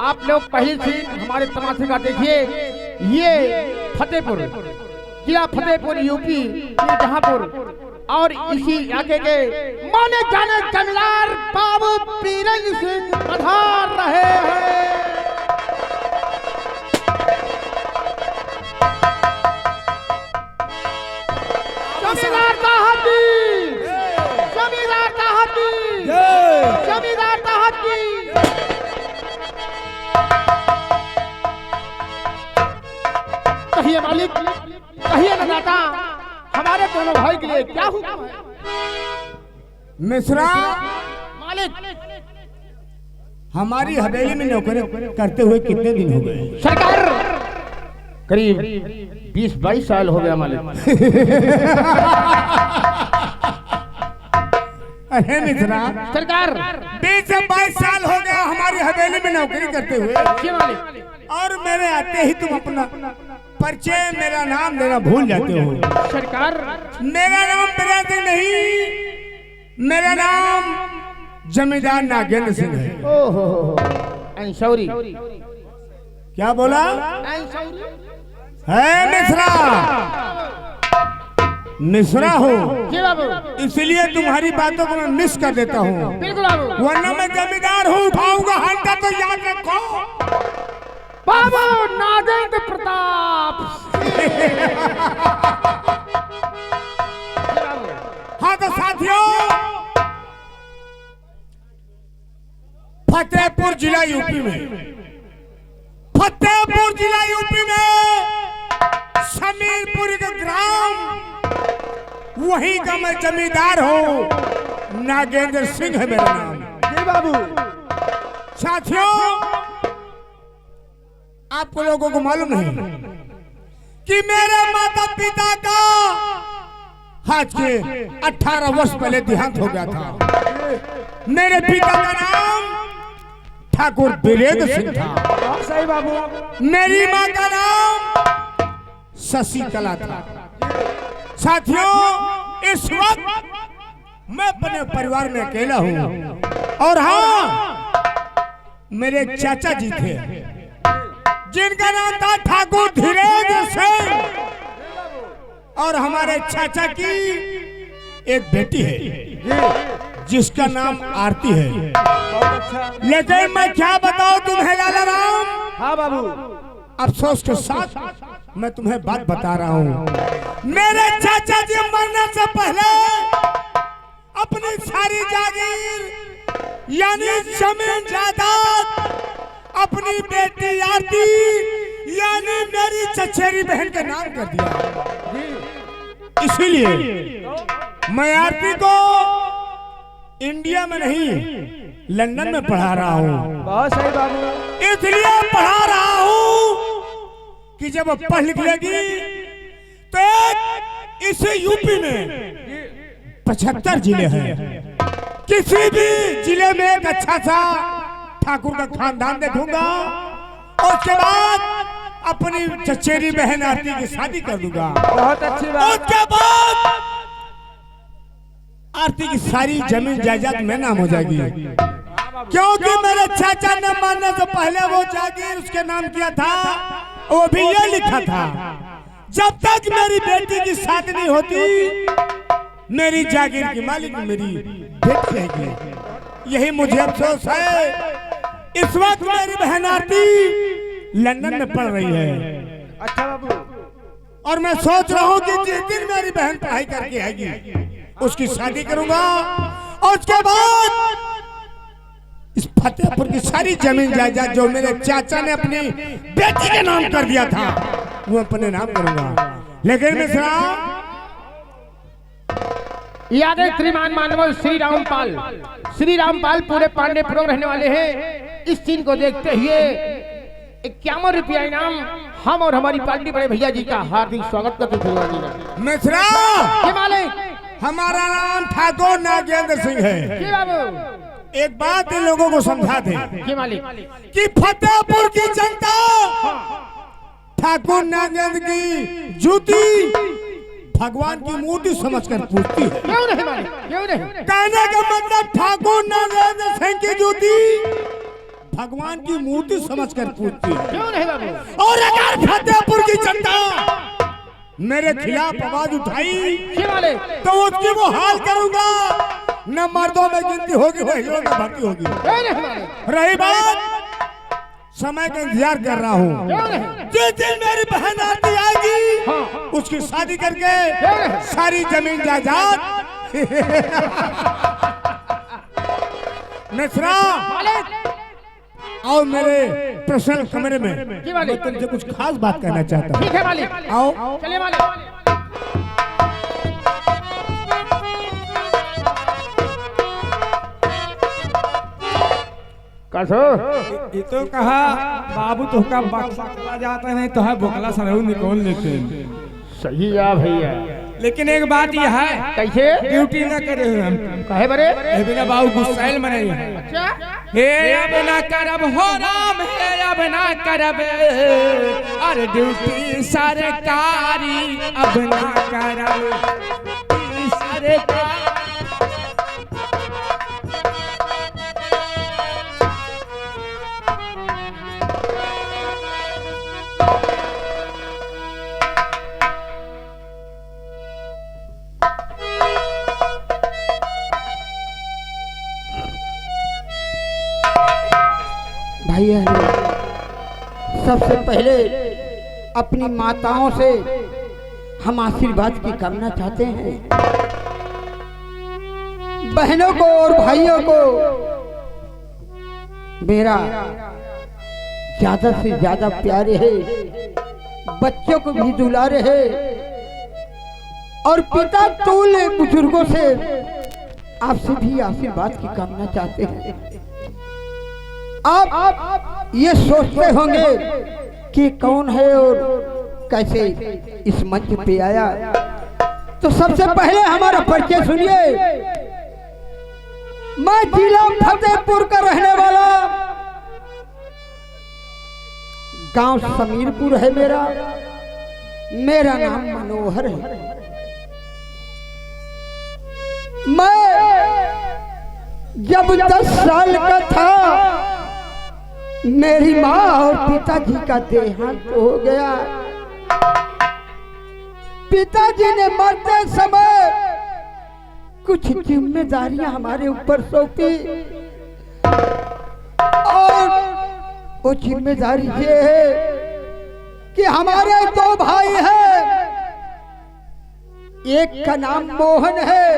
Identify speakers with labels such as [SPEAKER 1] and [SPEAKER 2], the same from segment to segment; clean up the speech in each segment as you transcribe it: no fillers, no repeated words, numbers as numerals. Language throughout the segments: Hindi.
[SPEAKER 1] आप लोग पहली सीट हमारे तमाशे का देखिए। ये फतेहपुर, जिला फतेहपुर यूपी जहांपुर और इसी इलाके के माने जाने जमींदार बाबू पीरन सिंह पधार रहे हैं। जमींदार का हाथी, जमींदार का हाथी, जमींदार का हाथी। कहिए मालिक, कहिए न दाता, हमारे दोनों भाई के लिए क्या हुक्म है?
[SPEAKER 2] मिश्रा
[SPEAKER 1] मालिक,
[SPEAKER 2] हमारी हवेली में नौकरी करते हुए कितने दिन हो गए?
[SPEAKER 1] सरकार करीब 20-22 साल हो गया मालिक।
[SPEAKER 2] अरे मिश्रा,
[SPEAKER 1] सरकार
[SPEAKER 2] 20-22 साल हो गया हमारी हवेली में नौकरी करते हुए,
[SPEAKER 1] जी मालिक।
[SPEAKER 2] और मेरे आते ही तुम अपना परिचय, मेरा नाम देना भूल जाते हो।
[SPEAKER 1] सरकार
[SPEAKER 2] मेरा नाम बिरादर नहीं, मेरा नाम जमींदार नागेंद्र सिंह है।
[SPEAKER 1] ओहो अंशौरी,
[SPEAKER 2] क्या बोला?
[SPEAKER 1] अंशौरी
[SPEAKER 2] है मिश्रा, मिश्रा हो,
[SPEAKER 1] जी बाबू।
[SPEAKER 2] इसलिए तुम्हारी बातों को मैं मिस कर देता हूँ,
[SPEAKER 1] बिल्कुल बाबू।
[SPEAKER 2] वरना मैं जमींदार हूँ, उठाऊंगा हंटा तो याद रखो।
[SPEAKER 1] बाबू नागेंद्र प्रताप।
[SPEAKER 2] हाँ तो साथियों, फतेहपुर जिला यूपी में, फतेहपुर जिला यूपी में समीरपुर का ग्राम, वहीं का मैं जमींदार हूँ। नागेंद्र सिंह है मेरा नाम।
[SPEAKER 1] जी बाबू।
[SPEAKER 2] साथियों, आपको लोगों को मालूम नहीं कि मेरे माता पिता का आज के 18 वर्ष पहले देहांत हो गया था। मेरे पिता का नाम ठाकुर वीरेंद्र सिंह था।
[SPEAKER 1] सही बाबू।
[SPEAKER 2] मेरी माँ का नाम शशिकला था। साथियों, इस वक्त मैं अपने परिवार में अकेला हूँ, और हाँ, मेरे चाचा जी थे जिनका नाम था ठाकुर धीरेन्द्र सिंह, और हमारे चाचा की एक बेटी है जिसका नाम आरती है। लेकिन मैं क्या बताऊं तुम्हें लाला राम?
[SPEAKER 1] हाँ बाबू।
[SPEAKER 2] अफसोस के साथ मैं तुम्हें बात बता रहा हूँ, मेरे चाचा जी मरने से पहले अपनी सारी जागीर यानी जमीन जायदाद अपनी बेटी आरती यानी मेरी चचेरी बहन के नाम कर दिया। इसीलिए मैं आरती को इंडिया में नहीं, लंदन में पढ़ा रहा हूँ।
[SPEAKER 1] बहुत सही बाबू।
[SPEAKER 2] इसलिए पढ़ा रहा हूँ कि जब पढ़ लिख लेगी तो इस यूपी में 75 जिले हैं, किसी भी जिले में एक अच्छा सा ठाकुर का खानदान देखूंगा, और उसके बाद अपनी चचेरी बहन आरती की शादी कर दूंगा।
[SPEAKER 1] बहुत अच्छी बात।
[SPEAKER 2] उसके बाद आरती की सारी जमीन जायदाद में नाम हो जाएगी, क्योंकि मेरे चाचा ने मरने से पहले वो जागीर उसके नाम किया था। वो भी ये लिखा था, जब तक मेरी बेटी की शादी नहीं होती, मेरी जागीर की मालिक मेरी बेटी रहेगी। यही मुझे अफसोस है। इस वक्त मेरी बहन आरती लंदन में पढ़ रही है।
[SPEAKER 1] अच्छा बाबू।
[SPEAKER 2] और मैं सोच रहा हूँ कि जिस दिन मेरी बहन पढ़ाई करके आएगी उसकी शादी करूंगा, और उसके बाद इस फतेहपुर की सारी जमीन जायदाद जो मेरे चाचा ने अपनी बेटी के नाम कर दिया था वो अपने नाम करूंगा। लेकिन मिश्रा,
[SPEAKER 1] याद है श्रीमान मानव श्री रामपाल पूरे पांडेपुर रहने वाले हैं। इस सीन को देखते हुए 51 रुपया इनाम हम और हमारी पार्टी बड़े भैया जी का हार्दिक स्वागत करते हैं।
[SPEAKER 2] मिश्रा,
[SPEAKER 1] मालिक,
[SPEAKER 2] हमारा नाम ठाकुर नागेंद्र सिंह है।
[SPEAKER 1] जी बाबू।
[SPEAKER 2] एक बात इन लोगों को समझा दे
[SPEAKER 1] जी मालिक।
[SPEAKER 2] कि फतेहपुर की जनता ठाकुर नागेंद्र की जूती भगवान की मूर्ति समझकर पूछती है।
[SPEAKER 1] क्यों नहीं मालिक, क्यों नहीं?
[SPEAKER 2] कहने का मतलब ठाकुर नागेंद्र सिंह की जूती भगवान की मूर्ति समझकर पूछती है।
[SPEAKER 1] क्यों नहीं बाबू?
[SPEAKER 2] और अगर फतेहपुर की जनता मेरे खिलाफ आवाज उठाई तो उसकी वो हाल करूंगा, न मर्दों में गिनती होगी, महिलाओं में भर्ती होगी। रही बात समय का इंतजार कर रहा हूँ, जिस दिन मेरी बहन आरती आएगी उसकी शादी करके सारी जमीन जायदाद नसरा आओ मेरे प्रश्न कमरे में, मैं तुमसे कुछ खास बात कहना चाहता हूँ।
[SPEAKER 1] ठीक है मालिक,
[SPEAKER 2] आओ।
[SPEAKER 1] चलिए मालिक।
[SPEAKER 3] ये तो कहा बाबू तो का बक्सा चला जाता नहीं तो है बोकला सरहू निकोल लेते हैं।
[SPEAKER 1] सही है भैया,
[SPEAKER 3] लेकिन एक बात यह है,
[SPEAKER 1] कैसे
[SPEAKER 3] ड्यूटी न करे हम
[SPEAKER 1] कहे बरे?
[SPEAKER 3] बिना बाबू गुस्साइल मरे हैं।
[SPEAKER 1] अच्छा
[SPEAKER 3] हे अब ना करब हो राम, हे अब ना करब, अरे ड्यूटी सरकारी अब ना करब सरकारी।
[SPEAKER 1] भैया सबसे पहले अपनी माताओं से हम आशीर्वाद की कामना चाहते हैं। बहनों को और भाइयों को मेरा ज्यादा से ज्यादा प्यार है, बच्चों को भी दुलारे है, और पिता तुल्य बुजुर्गों से आपसे भी आशीर्वाद की कामना चाहते हैं। आप ये सोचते होंगे कि कौन है और कैसे इस मंच पे आया, तो सबसे पहले हमारा परिचय सुनिए। मैं जिला फतेहपुर का रहने वाला, गांव समीरपुर है मेरा नाम मनोहर है। मैं जब 10 साल का था मेरी माँ और पिताजी का देहांत हो गया। पिताजी ने मरते समय कुछ जिम्मेदारियां हमारे ऊपर सौंपी, और वो जिम्मेदारी ये है कि हमारे 2 भाई हैं, एक का नाम मोहन है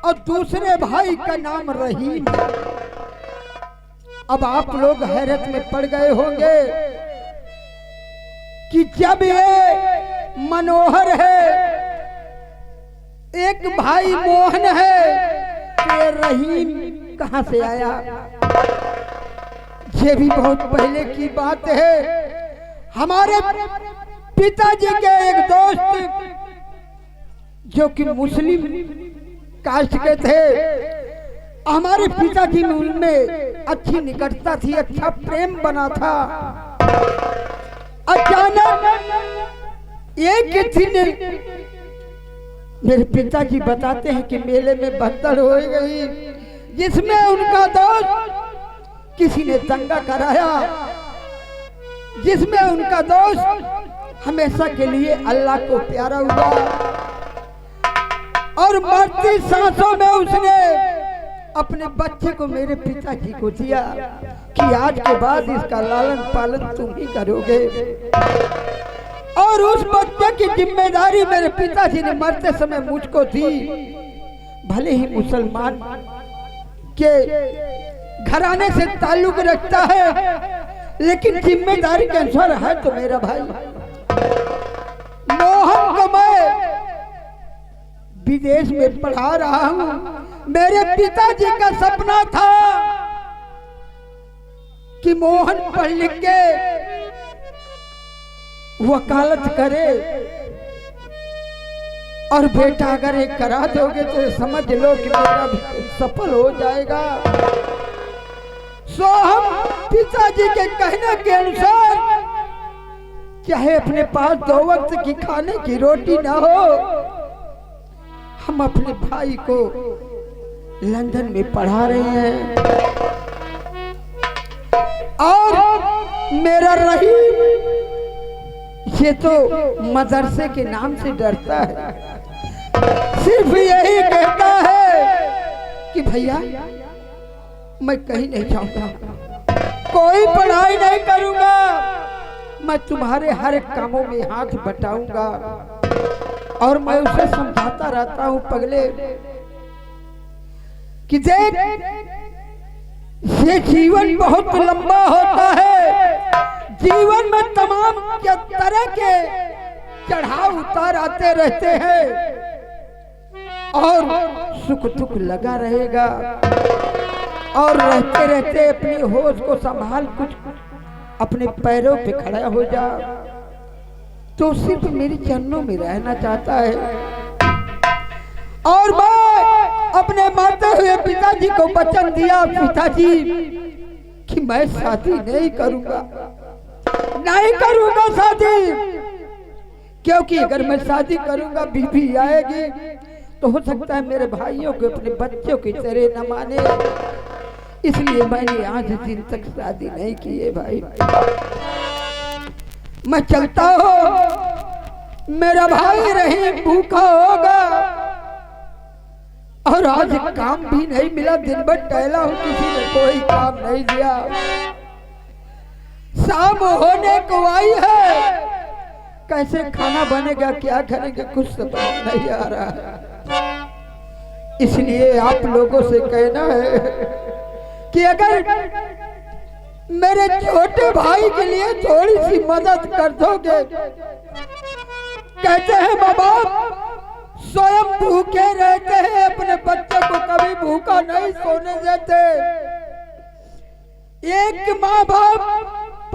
[SPEAKER 1] और दूसरे भाई का नाम रहीम है। अब आप लोग हैरत में पड़ गए होंगे कि जब ये मनोहर है, एक भाई मोहन है, तो ये रहीम कहां से आया? ये भी बहुत पहले की बात है। हमारे पिताजी के एक दोस्त जो कि मुस्लिम कास्ट के थे, हमारे पिताजी में उनमें अच्छी निकटता थी, अच्छा प्रेम बना था। अचानक एक दिन मेरे पिताजी बताते हैं कि मेले में भगदड़ हो गई, जिसमें उनका दोस्त किसी ने दंगा कराया, जिसमें उनका दोस्त हमेशा के लिए अल्लाह को प्यारा हुआ, और मरती सांसों में उसने अपने बच्चे को मेरे पिताजी को दिया कि आज के बाद इसका लालन पालन तुम ही करोगे। और उस बच्चे की जिम्मेदारी मेरे पिताजी ने मरते समय मुझको दी। भले ही मुसलमान के घराने से ताल्लुक रखता है, लेकिन जिम्मेदारी के अनुसार है तो मेरा भाई। मोहन को मैं विदेश में पढ़ा रहा हूँ। मेरे पिताजी का सपना था कि मोहन पढ़ लिख के वकालत करे, और बेटा अगर एक करा दोगे तो समझ लो कि मेरा भी सफल हो जाएगा। सो हम पिताजी के कहने के अनुसार, चाहे अपने पास 2 वक्त की खाने की रोटी ना हो, हम अपने भाई को लंदन में पढ़ा रहे हैं।
[SPEAKER 4] और मेरा रहीम ये तो मदरसे के नाम से डरता है, सिर्फ यही कहता है कि भैया मैं कहीं नहीं जाऊंगा, कोई पढ़ाई नहीं करूंगा, मैं तुम्हारे हर एक कामों में हाथ बटाऊंगा। और मैं उसे समझाता रहता हूं पगले कि देख ये जीवन बहुत लंबा होता है, जीवन में तमाम तरह के चढ़ाव उतार आते रहते हैं और सुख दुख लगा रहेगा। और रहते रहते अपनी होश को संभाल कुछ अपने पैरों पे खड़ा हो जा, तो सिर्फ मेरी चरणों में रहना चाहता है। और मैं अपने मरते हुए पिताजी को वचन दिया, पिताजी कि मैं शादी नहीं करूंगा, नहीं करूंगा शादी, क्योंकि अगर मैं शादी करूंगा बीवी आएगी तो हो सकता है मेरे भाइयों को अपने बच्चों की तरह न माने, इसलिए मैंने आज दिन तक शादी नहीं की है। भाई मैं चलता हूँ, मेरा भाई रहीम भूखा होगा और आज काम भी नहीं मिला, दिन भर टहला हूँ, किसी ने कोई काम नहीं दिया। शाम होने को आई है, कैसे खाना बनेगा, क्या करेंगे, कुछ समझ नहीं आ रहा। इसलिए आप लोगों से कहना है कि अगर मेरे छोटे भाई के लिए थोड़ी सी मदद कर दोगे। कहते हैं माँ बाप स्वयं भूखे रहते हैं, अपने बच्चे को कभी भूखा नहीं सोने देते। एक माँ बाप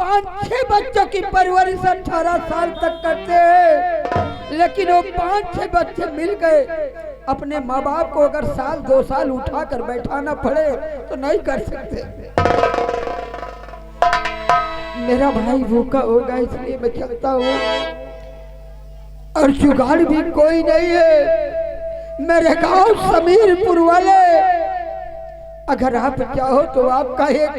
[SPEAKER 4] 5-6 बच्चों की परवरिश 18 साल तक करते हैं, लेकिन वो 5-6 बच्चे मिल गए, अपने माँ बाप को अगर 1-2 साल उठा कर बैठाना पड़े तो नहीं कर सकते। मेरा भाई भूखा होगा इसलिए मैं चलता हूँ, और जुगाड़ भी कोई नहीं है। मेरे गांव समीरपुर वाले, अगर आप चाहो तो आपका एक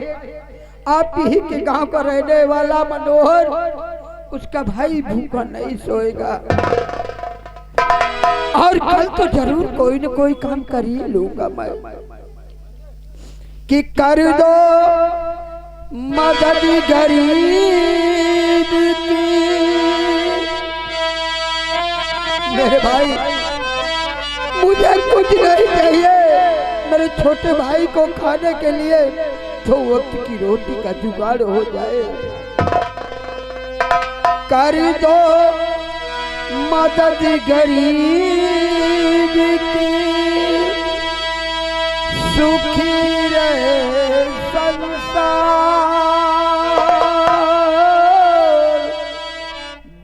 [SPEAKER 4] आप ही के गांव का रहने वाला मनोहर, उसका भाई भूखा नहीं सोएगा, और कल तो जरूर कोई न कोई काम कर ही लूंगा मैं। कि कर दो मदद गरीब की। मेरे भाई मुझे कुछ नहीं चाहिए, मेरे छोटे भाई को खाने के लिए 2 वक्त की रोटी का जुगाड़ हो जाए। कर दो मदद गरीब की, सुखी रहे संसार,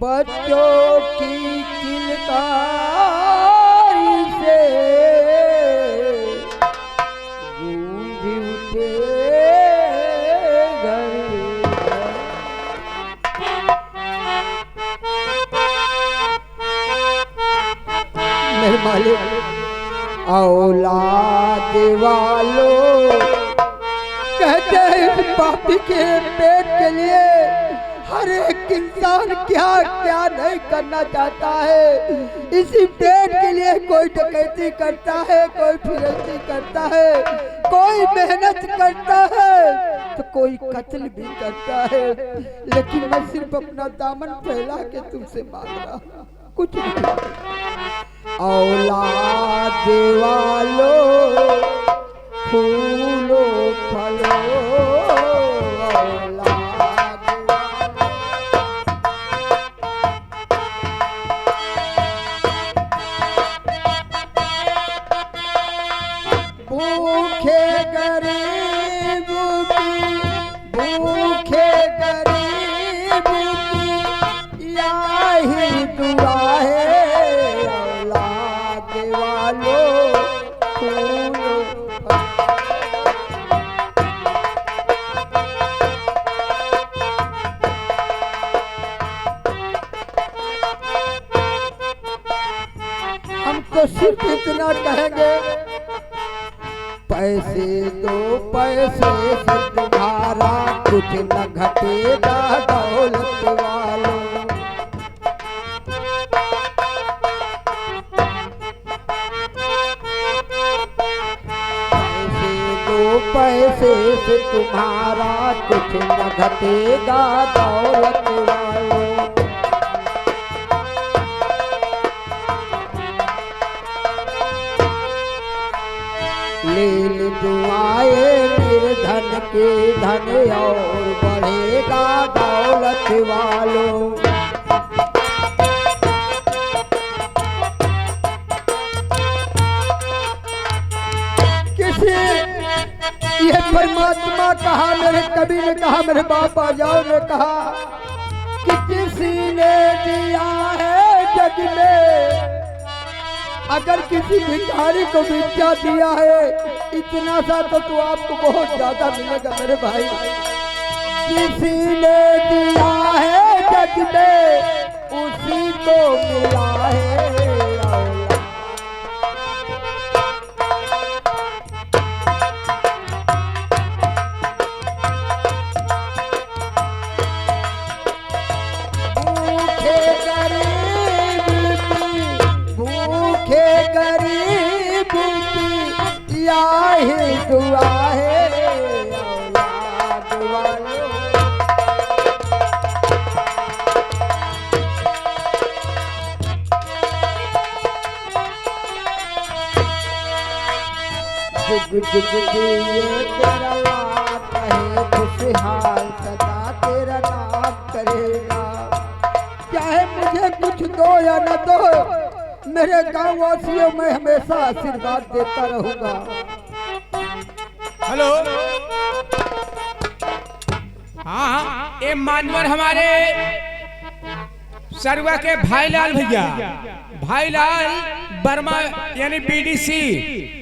[SPEAKER 4] बच्चों की किलकारी से गूंज उठे घर। मेरे मालिक औलाद वालों कहते हैं पापी के पेट के लिए हर एक इंसान क्या क्या नहीं करना चाहता है। इसी पेट के लिए कोई डकैती करता है, कोई फिरौती करता है, कोई मेहनत करता है तो कोई कत्ल भी करता है। लेकिन मैं सिर्फ अपना दामन फैला के तुमसे मांग रहा हूं, कुछ नहीं। औलाद वालों फूलों फलों, भूखे गरीब की, भूखे गरीब की यही दुआ है। औलाद वालों फूलों हम तो सिर्फ इतना कहेंगे, पैसे दो पैसे से तुम्हारा कुछ न घटेगा दौलत वालों। पैसे से तुम्हारा कुछ न घटेगा दौलत वालों। ले दुआए निर्धन के धन और बढ़ेगा दौलत वालों। ये परमात्मा कहा, मेरे कवि ने कहा, मेरे बाप आजाओ ने कहा कि किसी ने दिया है जग में, अगर किसी भिखारी को विद्या दिया है इतना सा तो आपको बहुत ज्यादा मिलेगा मेरे भाई। किसी ने दिया है जग में उसी को मिला है। दुआ है औलाद वालों। जुग जुग जिए तेरा लाभ रहे खुशहाल सदा तेरा नाम करेगा। चाहे मुझे कुछ दो या न दो, मेरे गाँव वासियों में हमेशा आशीर्वाद देता रहूंगा।
[SPEAKER 3] हेलो, हाँ, ये मानवर हमारे सरवा के भाईलाल भैया, भाईलाल वर्मा यानी बीडीसी,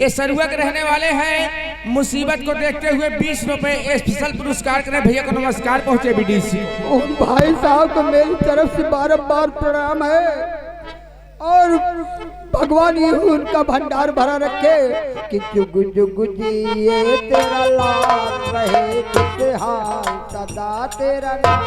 [SPEAKER 3] ये सरवा के रहने वाले हैं। मुसीबत को देखते हुए 20 रुपए स्पेशल पुरस्कार करें भैया को नमस्कार पहुंचे बीडीसी।
[SPEAKER 4] उन भाई साहब को मेरी तरफ से बारंबार प्रणाम है और भगवान ही उनका भंडार भरा रखे कि जुग जुग जिए तेरा लाल रहे खुशहाल सदा तेरा नाम।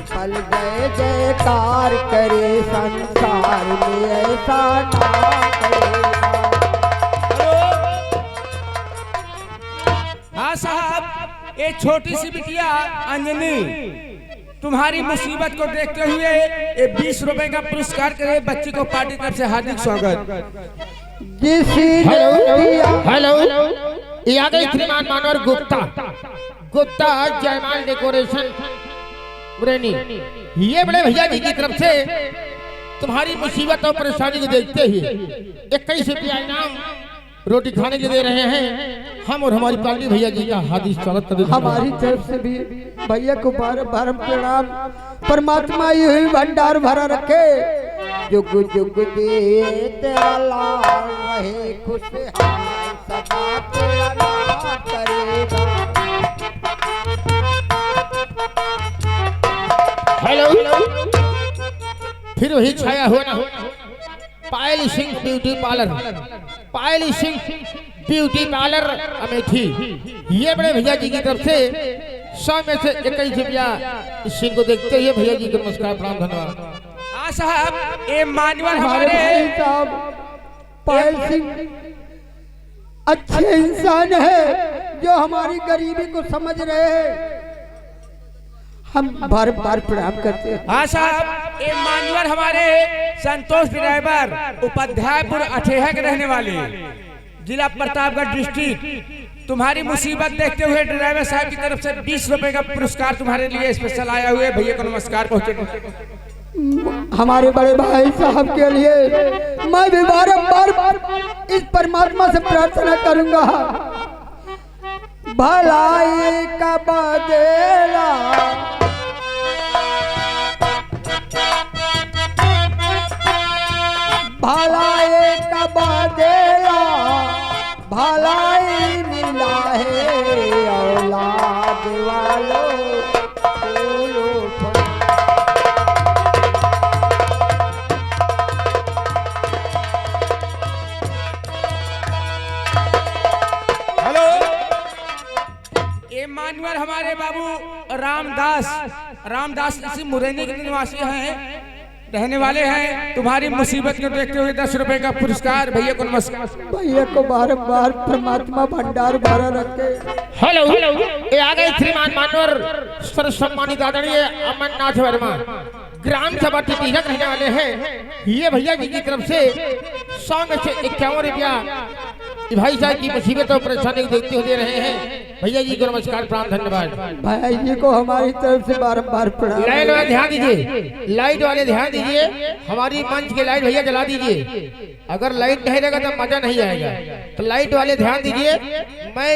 [SPEAKER 4] पल जय जयकार करे संसार में ऐसा नाम करेगा।
[SPEAKER 3] हाँ साहब, ये छोटी सी बिटिया अंजनी तुम्हारी मुसीबत को देखते हुए ये 20 रुपए का पुरस्कार करे। बच्ची को पार्टी तरफ से हार्दिक स्वागत।
[SPEAKER 1] हेलो, ये आ गई श्रीमान मनोहर गुप्ता, गुप्ता जयमाल डेकोरेशन मुरैनी। ये बड़े भैया जी की तरफ से तुम्हारी मुसीबत और परेशानी को देखते हुए 21 रुपया इनाम रोटी खाने के दे रहे हैं। हम और हमारी पार्टी भैया जी का हार्दिक स्वागत करते हैं।
[SPEAKER 4] हमारी तरफ से भी भैया को बार प्रणाम। परमात्मा यही भंडार भरा रखे। जुग जुग जिए तेरा लाल रहे खुशहाल सदा तेरा नाम करेगा।
[SPEAKER 1] हेलो, फिर वही छाया हुआ ना पायल सिंह ब्यूटी पार्लर, पायल सिंह ब्यूटी पार्लर अमेठी। ये बड़े भैया जी की तरफ से 100 में से 21 रुपया इस सिंह को देखते हुए भैया जी को नमस्कार प्रणाम धन्यवाद।
[SPEAKER 3] हाँ साहब, ये मानवर हमारे
[SPEAKER 4] साहब पायल सिंह अच्छे इंसान है जो हमारी गरीबी को समझ रहे हैं। हम बार बार प्रणाम करते हैं।
[SPEAKER 3] हाँ साहब, ये मानवर हमारे संतोष ड्राइवर उपाध्यायपुर अठेहा के रहने वाले, जिला प्रतापगढ़ डिस्ट्रिक्ट। तुम्हारी मुसीबत देखते हुए ड्राइवर साहब की तरफ से 20 रुपए का पुरस्कार तुम्हारे लिए स्पेशल आया हुए। भैया को नमस्कार पहुंचे।
[SPEAKER 4] हमारे बड़े भाई साहब के लिए मैं भी बार इस परमात्मा से प्रार्थना करूंगा, भलाई का बदला भलाई का बदला भलाई मिला है औलाद वालों।
[SPEAKER 3] रामदास इसी मुरैनी के निवासी हैं, रहने वाले हैं। तुम्हारी मुसीबत को देखते हुए 10 रुपए का पुरस्कार भैया को नमस्कार।
[SPEAKER 4] भैया को बार परमात्मा भंडार भरा रखे।
[SPEAKER 1] हेलो ये आ गए श्रीमान मानवर सर सम्मानित आदरणीय अमरनाथ वर्मा ग्राम सभा के तिलक रहने वाले हैं। ये भैया जी की तरफ से 100 में से 51 रुपया भाई साहब की मुसीबत और परेशानी को देखते हुए दे रहे हैं। भैया जी को नमस्कार प्रणाम धन्यवाद।
[SPEAKER 4] भैया जी को हमारी तरफ से बारंबार प्रणाम।
[SPEAKER 1] लाइट वाले ध्यान दीजिए, लाइट वाले ध्यान दीजिए, हमारी मंच की लाइट भैया जला दीजिए। अगर लाइट नहीं रहेगा तो मजा नहीं आएगा, तो लाइट वाले ध्यान दीजिए। मैं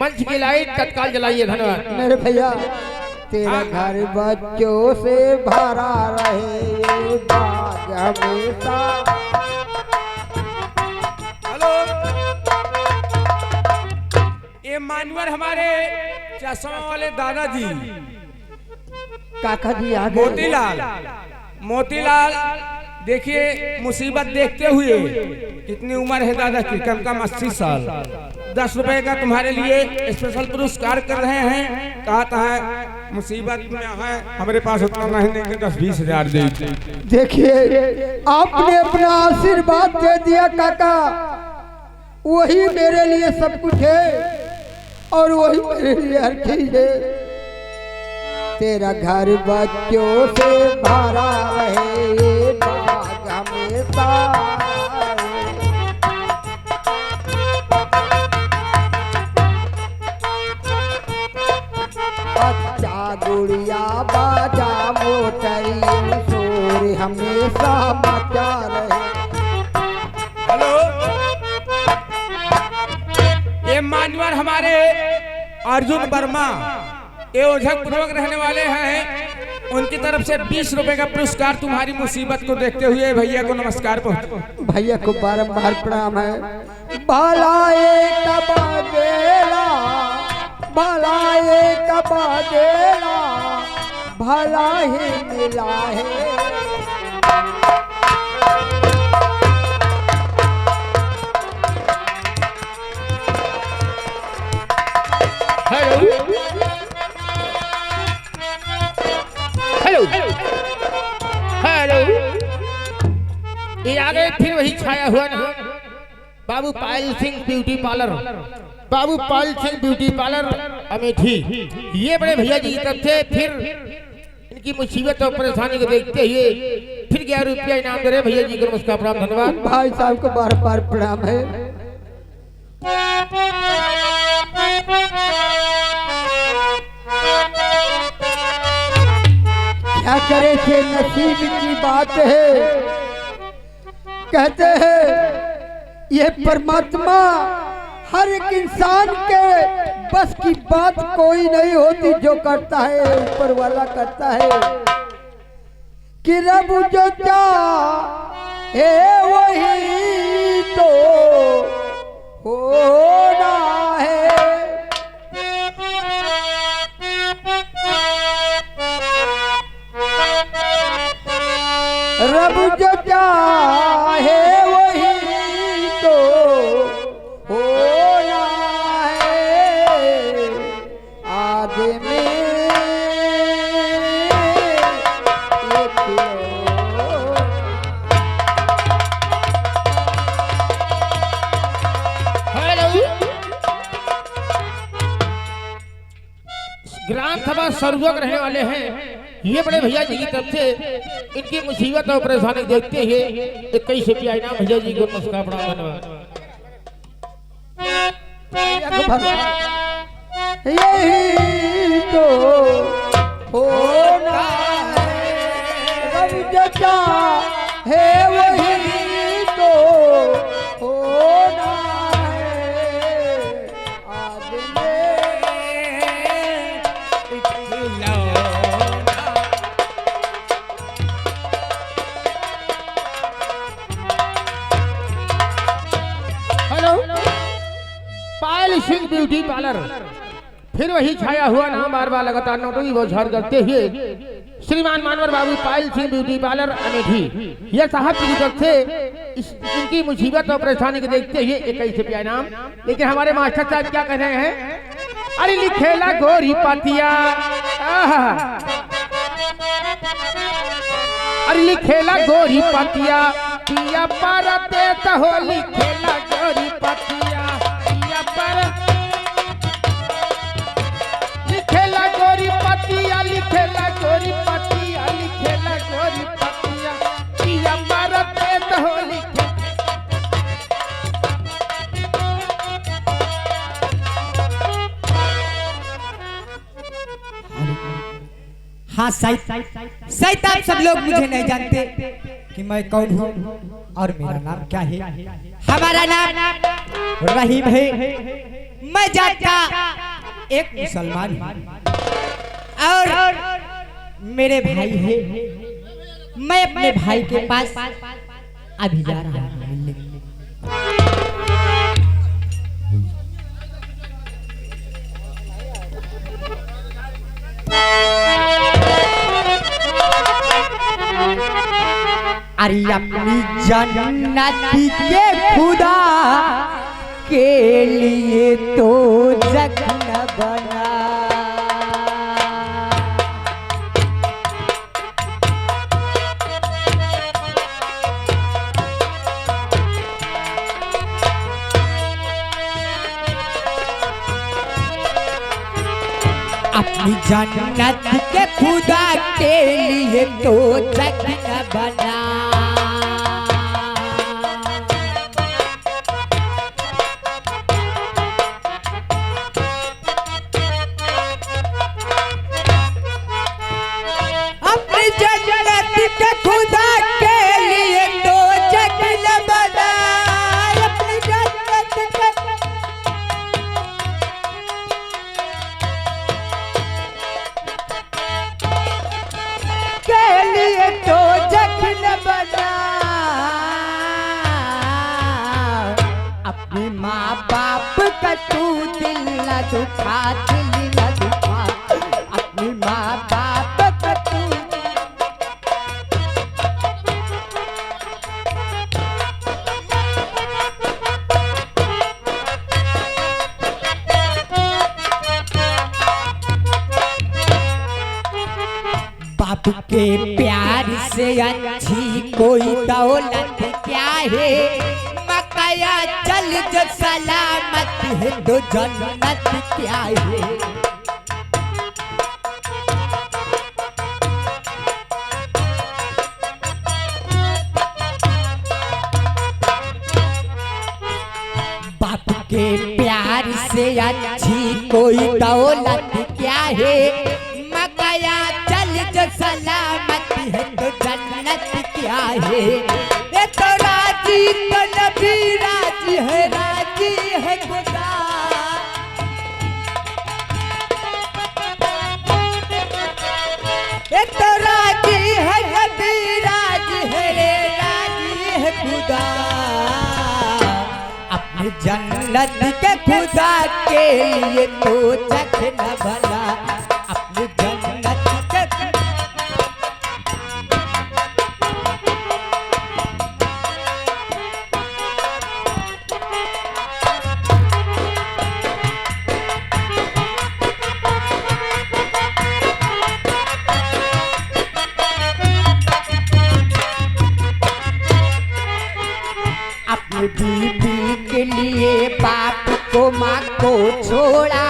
[SPEAKER 1] मंच की लाइट तत्काल जलाइए। धन्यवाद
[SPEAKER 4] मेरे भैया। तेरा घर बच्चों से भरा रहे बाग हमेशा।
[SPEAKER 3] हेलो, ये मानवर हमारे चश्मा वाले दादाजी
[SPEAKER 4] काका जी आ गए।
[SPEAKER 3] मोतीलाल देखिए मुसीबत देखते हुए, कितनी उम्र है दादा की? कम कम 80 साल। 10 रुपए का तुम्हारे लिए स्पेशल पुरस्कार कर रहे हैं। कहा है मुसीबत में है, हमारे पास उतना नहीं कि 10-20 हजार दे।
[SPEAKER 4] देखिए आपने अपना आशीर्वाद दे दिया काका, वही मेरे लिए सब कुछ है और वही मेरे लिए हर चीज है। तेरा घर बच्चों से भरा रहे बाग हमेशा। बच्चा गुड़िया बाजा मोटरी शोर हमेशा मचा रहे।
[SPEAKER 3] हेलो, ये मानवर हमारे अर्जुन वर्मा ये ओझक पूर्वक रहने वाले हैं। उनकी तरफ से 20 रुपए का पुरस्कार तुम्हारी मुसीबत को देखते हुए भैया को नमस्कार पहुंचाओ।
[SPEAKER 4] भैया को बारंबार प्रणाम है। भलाए कबादेला, भलाए कबादेला, भला ही मिला है।
[SPEAKER 1] हेलो हेलो ये आ गए फिर वही छाया हुआ ना बाबू पायल सिंह ब्यूटी पार्लर, बाबू पायल सिंह ब्यूटी पार्लर अमेठी। ये बड़े भैया जी की तरफ से फिर इनकी मुसीबत और परेशानी को देखते हुए फिर 11 रुपया इनाम दे रहे भैया जी को नमस्कार प्रणाम धन्यवाद।
[SPEAKER 4] भाई साहब को बार बार प्रणाम है। क्या करे थे नसीब की बात है। कहते हैं ये परमात्मा हर एक इंसान के बस की बात कोई नहीं होती, जो करता है ऊपर वाला करता है। कि रब जो चाहे वही तो होना है। रब जो चाहे वही तो होना है। आदमी
[SPEAKER 1] ग्राम सभा सर्वक रहने वाले हैं। ये बड़े भैया जी की तरफ से इनकी मुसीबत और परेशानी देखते हुए 21 रुपया इनाम भैया जी को नमस्कार प्रणाम धन्यवाद।
[SPEAKER 4] यही तो होना है। रब जो चाहे वही तो होना है। आदमी
[SPEAKER 1] पायल सिंह ब्यूटी पार्लर फिर वही छाया हुआ नाम बार बार लगातार नोटों की बौछार करते हुए श्रीमान मानवर बाबू पायल सिंह ब्यूटी पार्लर अमेठी। यह साहब की तरफ से इनकी मुसीबत और परेशानी को देखते हुए 21 रुपया इनाम। लेकिन हमारे मास्टर साहब क्या कह रहे हैं? अरे लिखेला गोरी पतिया, अरे लिखेला गोरी पतिया, पिया पर देत हो लिखेला गोरी पतिया, पिया पर लिखेला गोरी पतिया, लिखेला गोरी पतिया, लिखेला गोरी पतिया, पिया पर देत हो लिखे।
[SPEAKER 5] हाँ शायद आप सब लोग मुझे नहीं जानते कि मैं कौन हूँ और मेरा नाम क्या है। हमारा नाम रहीम है। मैं जात का एक मुसलमान हूँ और मेरे भाई है। मैं अपने भाई के पास अभी जा रहा हूँ मिलने। अरे अपनी जन्नत के खुदा के लिए तो जग न बना। अपनी जन्नत के खुदा के लिए तो जग न बना। अपनी जन्नत के खुदा के लिए तो जग न बना। अपनी जन्नत के लिए तो जग न बना। अपनी माँ बाप का तू दिल न दुखा, दिल न दुखा। अपनी माँ बाप का तू बाप के प्यार से अच्छी कोई दौलत क्या है। मकाया चल जो सलामत है तो जन्नत क्या है। बाप के प्यार से अच्छी कोई दौलत क्या है। मकाया चल जो सलामत है तो जन्नत क्या है। ये तो राजी तो नबी राजी है खुदा। ये तो राजी है नबी राजी है खुदा। अपनी जन्नत के खुदा के लिए तो जग न बना। अपनी जन्नत के अपनी बीवी के लिए बाप को माँ को छोड़ा।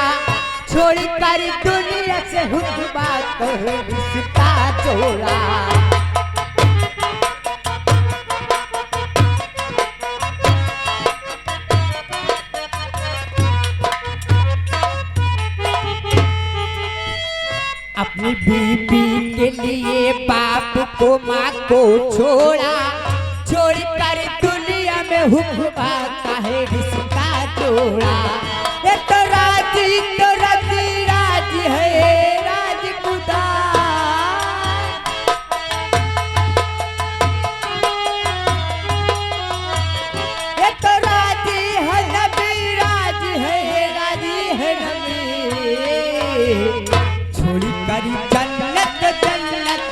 [SPEAKER 5] छोड़ कर दुनिया से हुक्मा को रिश्ता जोड़ा। अपनी बीवी के लिए बाप को माँ को छोड़ा। छोड़ कर दुनिया में हुक्मा का है रिश्ता जोड़ा।